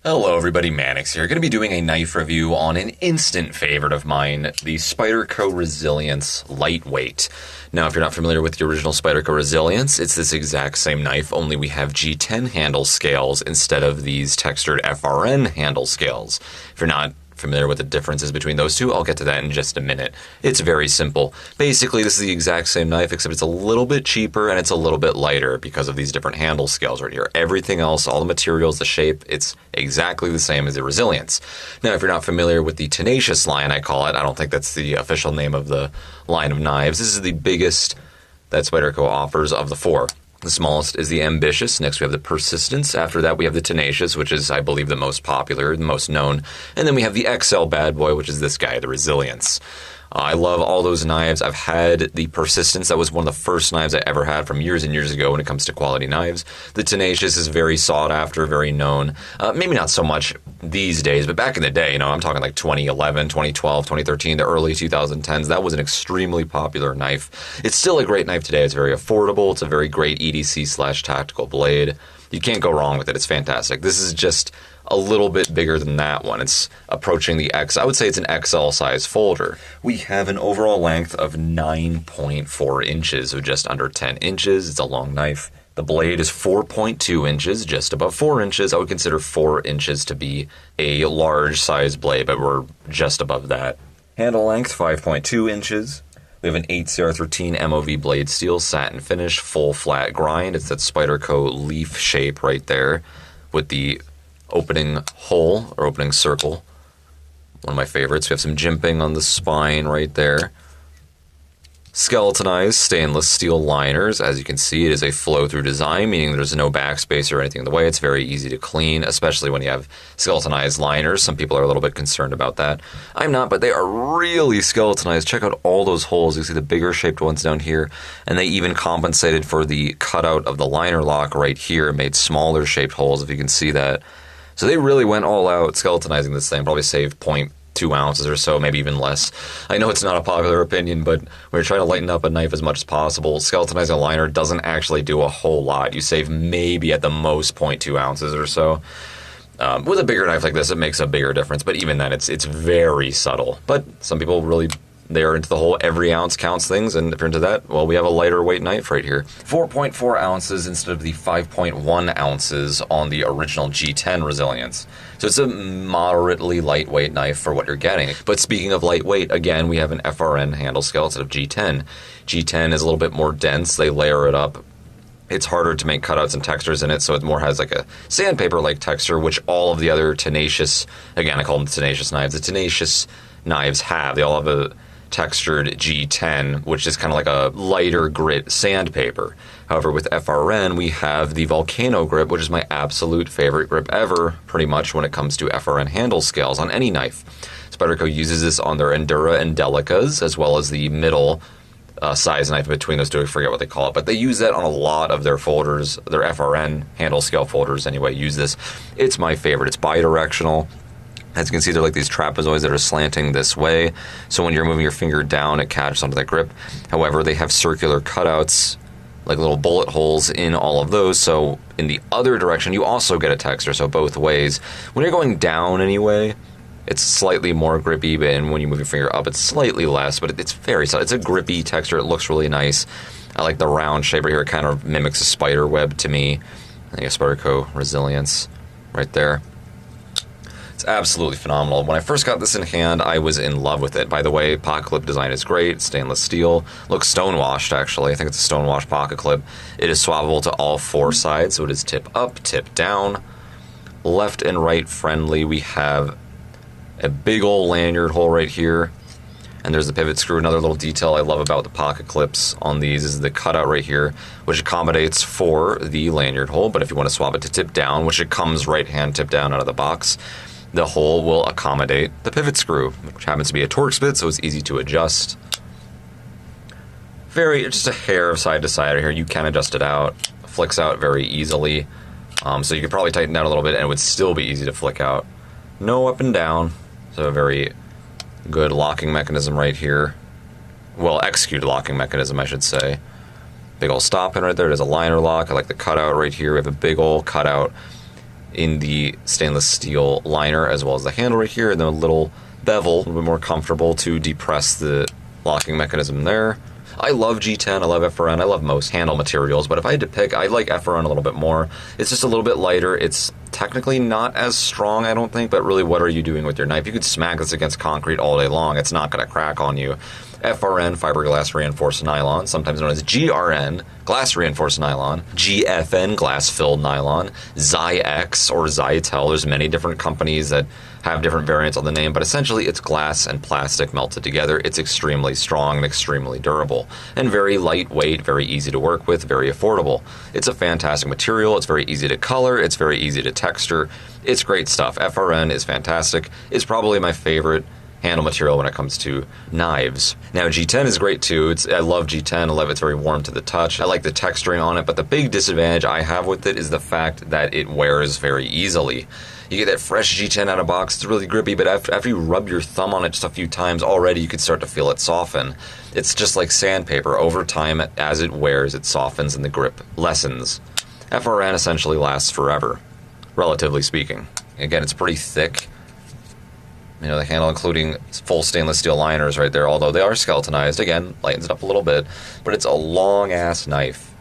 Hello everybody, Mannix here. Going to be doing a knife review on an instant favorite of mine, the Spyderco Resilience Lightweight. Now, if you're not familiar with the original Spyderco Resilience, it's this exact same knife, only we have G10 handle scales instead of these textured FRN handle scales. If you're not familiar with the differences between those two, I'll get to that in just a minute. It's very simple. Basically, this is the exact same knife, except it's a little bit cheaper and it's a little bit lighter because of these different handle scales right here. Everything else, all the materials, the shape, it's exactly the same as the Resilience. Now, if you're not familiar with the Tenacious line, I call it, I don't think that's the official name of the line of knives. This is the biggest that Spyderco offers of the four. The smallest is the Ambitious. Next we have the Persistence. After that we have the Tenacious, which is, I believe, the most popular, the most known. And then we have the XL bad boy, which is this guy, the Resilience. I love all those knives. I've had the Persistence. That was one of the first knives I ever had from years and years ago when it comes to quality knives. The Tenacious is very sought after, very known. Maybe not so much these days, but back in the day, I'm talking like 2011, 2012, 2013, the early 2010s, that was an extremely popular knife. It's still a great knife today. It's very affordable. It's a very great EDC/tactical blade. You can't go wrong with it. It's fantastic. This is just a little bit bigger than that one. It's approaching the X. I would say it's an XL size folder. We have an overall length of 9.4 inches, so just under 10 inches. It's a long knife. The blade is 4.2 inches, just above 4 inches. I would consider 4 inches to be a large size blade, but we're just above that. Handle length, 5.2 inches. We have an 8CR13 MOV blade steel, satin finish, full flat grind. It's that Spyderco leaf shape right there with the opening hole or opening circle. One of my favorites. We have some jimping on the spine right there. Skeletonized stainless steel liners. As you can see, it is a flow-through design, meaning there's no backspace or anything in the way. It's very easy to clean, especially when you have skeletonized liners. Some people are a little bit concerned about that. I'm not, but they are really skeletonized. Check out all those holes. You see the bigger shaped ones down here, and they even compensated for the cutout of the liner lock right here, made smaller shaped holes, if you can see that. So they really went all out skeletonizing this thing, probably saved 0.2 ounces or so, maybe even less. I know it's not a popular opinion, but when you're trying to lighten up a knife as much as possible, skeletonizing a liner doesn't actually do a whole lot. You save maybe at the most 0.2 ounces or so. With a bigger knife like this, it makes a bigger difference, but even then, it's very subtle. But some people really, they're into the whole every ounce counts things, and if you're into that, well, we have a lighter weight knife right here. 4.4 ounces instead of the 5.1 ounces on the original G10 Resilience. So it's a moderately lightweight knife for what you're getting. But speaking of lightweight, again, we have an FRN handle scale instead of G10. G10 is a little bit more dense. They layer it up. It's harder to make cutouts and textures in it, so it more has like a sandpaper-like texture, which all of the other Tenacious, again, I call them Tenacious knives, the Tenacious knives have. They all have a textured G10, which is kind of like a lighter grit sandpaper. However, with FRN, we have the Volcano grip, which is my absolute favorite grip ever, pretty much when it comes to FRN handle scales on any knife. Spyderco uses this on their Endura and Delicas, as well as the middle size knife between those two. I forget what they call it, but they use that on a lot of their folders, their FRN handle scale folders anyway, use this. It's my favorite. It's bidirectional. As you can see, they're like these trapezoids that are slanting this way, so when you're moving your finger down, it catches onto that grip. However, they have circular cutouts, like little bullet holes in all of those, so in the other direction, you also get a texture, so both ways. When you're going down anyway, it's slightly more grippy, and when you move your finger up, it's slightly less, but it's very solid. It's a grippy texture. It looks really nice. I like the round shape right here. It kind of mimics a spider web to me. I think a Spyderco Resilience right there. It's absolutely phenomenal. When I first got this in hand, I was in love with it. By the way, pocket clip design is great. Stainless steel. Looks stonewashed, actually. I think it's a stonewashed pocket clip. It is swappable to all four sides, so it is tip up, tip down. Left and right friendly. We have a big old lanyard hole right here. And there's the pivot screw. Another little detail I love about the pocket clips on these is the cutout right here, which accommodates for the lanyard hole. But if you want to swap it to tip down, which it comes right hand tip down out of the box, the hole will accommodate the pivot screw, which happens to be a Torx bit, so it's easy to adjust. Just a hair of side to side here. You can adjust it out. Flicks out very easily. So you could probably tighten down a little bit and it would still be easy to flick out. No up and down. So a very good locking mechanism right here. Well, executed locking mechanism, I should say. Big old stop pin right there. There's a liner lock. I like the cutout right here. We have a big old cutout. in the stainless steel liner as well as the handle right here, and then a little bevel, a little bit more comfortable to depress the locking mechanism there. I love G10, I love FRN, I love most handle materials, but if I had to pick, I like FRN a little bit more. It's just a little bit lighter. It's technically not as strong, I don't think, but really, what are you doing with your knife? You could smack this against concrete all day long. It's not going to crack on you. FRN, fiberglass reinforced nylon, sometimes known as GRN, glass reinforced nylon, GFN, glass filled nylon, Zyx or Zytel. There's many different companies that have different variants on the name, but essentially it's glass and plastic melted together. It's extremely strong and extremely durable, and very lightweight, very easy to work with, very affordable. It's a fantastic material. It's very easy to color. It's very easy to texture. It's great stuff. FRN is fantastic. It's probably my favorite handle material when it comes to knives. Now G10 is great too. I love G10. I love it's very warm to the touch. I like the texturing on it, but the big disadvantage I have with it is the fact that it wears very easily. You get that fresh G10 out of box, it's really grippy, but after you rub your thumb on it just a few times, already you can start to feel it soften. It's just like sandpaper. Over time, as it wears, it softens and the grip lessens. FRN essentially lasts forever, relatively speaking. Again, it's pretty thick. You know, the handle including full stainless steel liners right there, although they are skeletonized. Again, lightens it up a little bit, but it's a long-ass knife.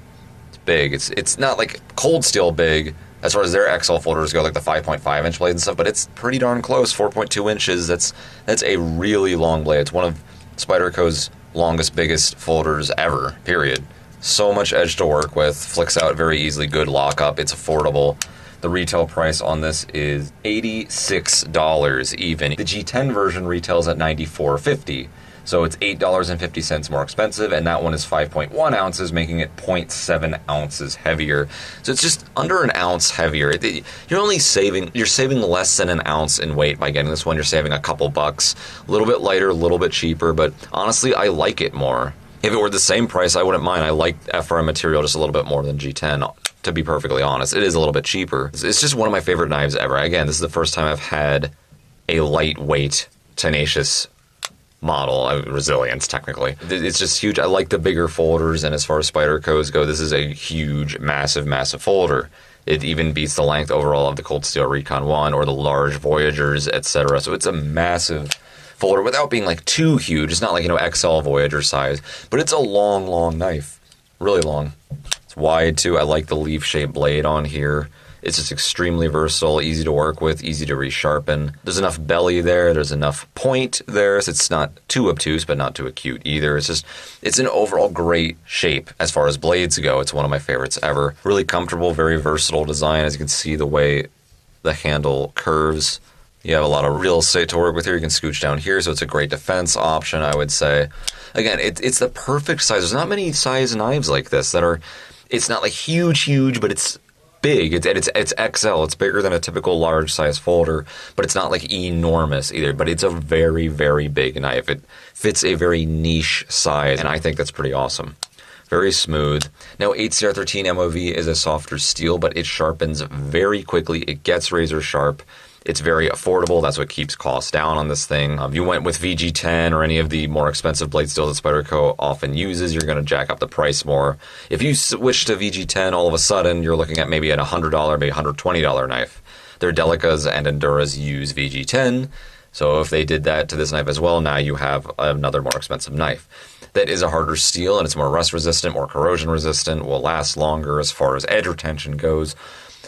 It's big. It's not like cold steel big as far as their XL folders go, like the 5.5-inch blades and stuff, but it's pretty darn close, 4.2 inches. That's a really long blade. It's one of Spyderco's longest, biggest folders ever, period. So much edge to work with, flicks out very easily, good lockup, it's affordable. The retail price on this is $86 even. The G10 version retails at $94.50, so it's $8.50 more expensive, and that one is 5.1 ounces, making it 0.7 ounces heavier. So it's just under an ounce heavier. You're saving less than an ounce in weight by getting this one. You're saving a couple bucks. A little bit lighter, a little bit cheaper, but honestly, I like it more. If it were the same price, I wouldn't mind. I like FRM material just a little bit more than G10. To be perfectly honest, it is a little bit cheaper. It's just one of my favorite knives ever. Again, this is the first time I've had a lightweight Tenacious model, Resilience technically. It's just huge. I like the bigger folders, and as far as Spyderco's go, this is a huge, massive, massive folder. It even beats the length overall of the Cold Steel Recon 1 or the large Voyagers, etc. So it's a massive folder without being like too huge. It's not like, XL Voyager size, but it's a long, long knife. Really long. It's wide too. I like the leaf-shaped blade on here. It's just extremely versatile, easy to work with, easy to resharpen. There's enough belly there, there's enough point there, so it's not too obtuse, but not too acute either. It's an overall great shape as far as blades go. It's one of my favorites ever. Really comfortable, very versatile design. As you can see, the way the handle curves, you have a lot of real estate to work with here. You can scooch down here, so it's a great defense option, I would say. Again, it's the perfect size. There's not many size knives like this that are... It's not like huge, but it's big. It's XL. It's bigger than a typical large size folder, but it's not like enormous either. But it's a very, very big knife. It fits a very niche size, and I think that's pretty awesome. Very smooth. Now, 8CR13 MOV is a softer steel, but it sharpens very quickly. It gets razor sharp. It's very affordable. That's what keeps costs down on this thing. If you went with VG10 or any of the more expensive blade steels that Spyderco often uses, you're going to jack up the price more. If you switch to VG10, all of a sudden, you're looking at maybe a $100, maybe $120 knife. Their Delicas and Enduras use VG10, so if they did that to this knife as well, now you have another more expensive knife. That is a harder steel, and it's more rust resistant, more corrosion resistant, will last longer as far as edge retention goes.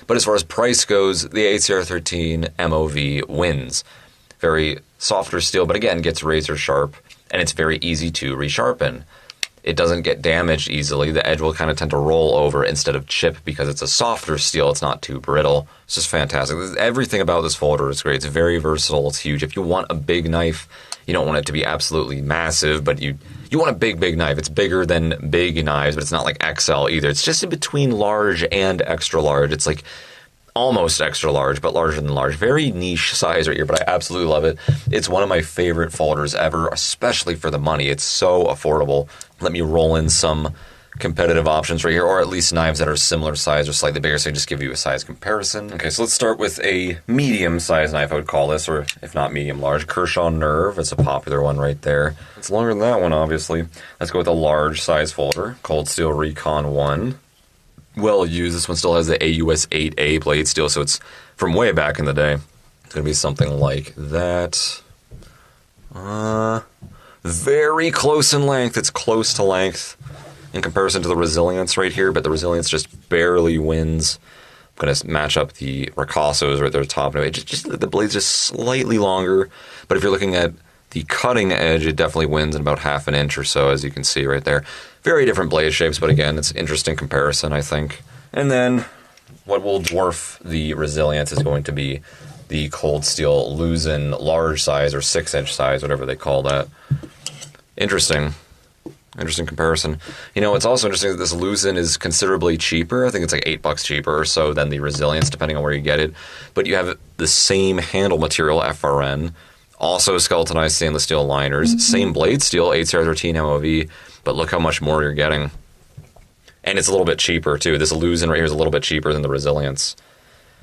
But as far as price goes, the 8CR13 MOV wins. Very softer steel, but again, gets razor sharp, and it's very easy to resharpen. It doesn't get damaged easily. The edge will kind of tend to roll over instead of chip because it's a softer steel. It's not too brittle. It's just fantastic. Everything about this folder is great. It's very versatile. It's huge. If you want a big knife, you don't want it to be absolutely massive, but you want a big knife. It's bigger than big knives, but it's not like XL either. It's just in between large and extra large. It's like almost extra large, but larger than large. Very niche size right here, but I absolutely love it. It's one of my favorite folders ever, especially for the money. It's so affordable. Let me roll in some competitive options right here, or at least knives that are similar size or slightly bigger, so I just give you a size comparison. Okay, so let's start with a medium size knife, I would call this, or if not medium large. Kershaw Nerve, it's a popular one right there. It's longer than that one, obviously. Let's go with a large size folder, Cold Steel Recon 1. well used. This one still has the AUS 8A blade steel, so it's from way back in the day. It's going to be something like that. Very close in length. It's close to length in comparison to the Resilience right here, but the Resilience just barely wins. I'm going to match up the Ricassos right there at the top. Just the blade's just slightly longer, but if you're looking at the cutting edge, it definitely wins in about half an inch or so, as you can see right there. Very different blade shapes, but again, it's an interesting comparison, I think. And then what will dwarf the Resilience is going to be the Cold Steel Luzin large size, or 6-inch size, whatever they call that. Interesting comparison. You know, it's also interesting that this Luzin is considerably cheaper. I think it's like $8 cheaper or so than the Resilience, depending on where you get it. But you have the same handle material, FRN, also skeletonized stainless steel liners, same blade steel, 8CR13 MOV, but look how much more you're getting. And it's a little bit cheaper, too. This Luzin right here is a little bit cheaper than the Resilience.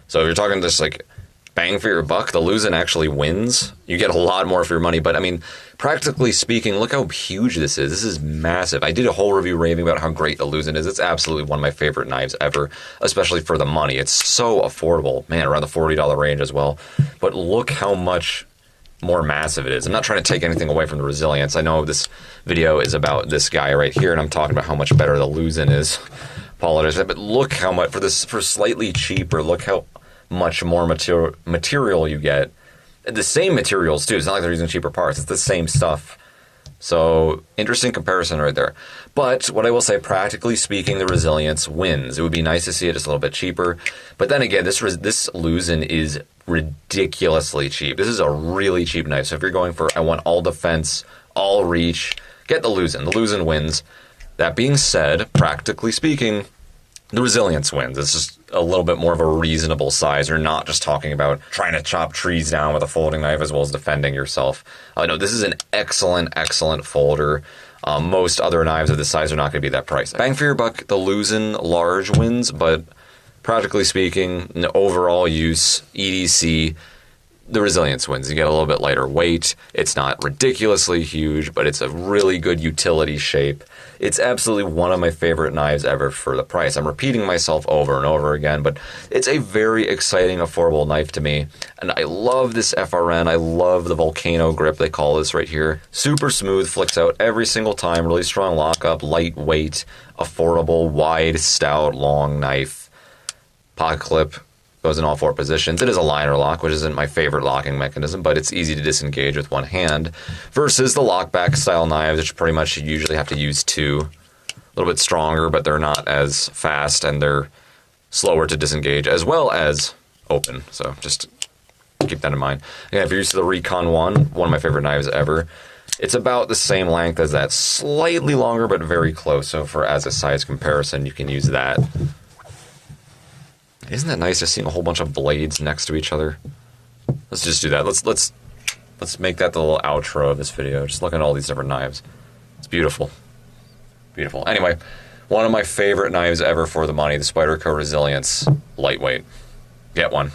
So if you're talking just like bang for your buck, the Luzin actually wins. You get a lot more for your money, but I mean, practically speaking, look how huge this is. This is massive. I did a whole review raving about how great the Luzin is. It's absolutely one of my favorite knives ever, especially for the money. It's so affordable. Man, around the $40 range as well. But look how much more massive it is. I'm not trying to take anything away from the Resilience. I know this video is about this guy right here, and I'm talking about how much better the Luzin is. Apologize, but look how much, for slightly cheaper, look how much more material you get. The same materials, too. It's not like they're using cheaper parts. It's the same stuff. So, interesting comparison right there. But what I will say, practically speaking, the Resilience wins. It would be nice to see it just a little bit cheaper. But then again, this Luzin is ridiculously cheap. This is a really cheap knife. So if you're going for, I want all defense, all reach, get the Luzin. The Luzin wins. That being said, practically speaking, the Resilience wins. It's just a little bit more of a reasonable size. You're not just talking about trying to chop trees down with a folding knife as well as defending yourself. No, this is an excellent, excellent folder. Most other knives of this size are not going to be that price. Bang for your buck, the Luzin large wins, but practically speaking, in overall use, EDC, the Resilience wins. You get a little bit lighter weight. It's not ridiculously huge, but it's a really good utility shape. It's absolutely one of my favorite knives ever for the price. I'm repeating myself over and over again, but it's a very exciting, affordable knife to me. And I love this FRN. I love the volcano grip, they call this right here. Super smooth, flicks out every single time, really strong lockup, lightweight, affordable, wide, stout, long knife. Pocket clip. Goes in all 4 positions. It is a liner lock, which isn't my favorite locking mechanism, but it's easy to disengage with one hand, versus the lockback style knives, which pretty much you usually have to use 2. A little bit stronger, but they're not as fast, and they're slower to disengage, as well as open. So just keep that in mind. Again, if you're used to the Recon 1 of my favorite knives ever, it's about the same length as that, slightly longer, but very close. So for as a size comparison, you can use that. Isn't that nice, just seeing a whole bunch of blades next to each other? Let's just do that. Let's make that the little outro of this video. Just look at all these different knives. It's beautiful. Beautiful. Anyway, one of my favorite knives ever for the money, the Spyderco Resilience. Lightweight. Get one.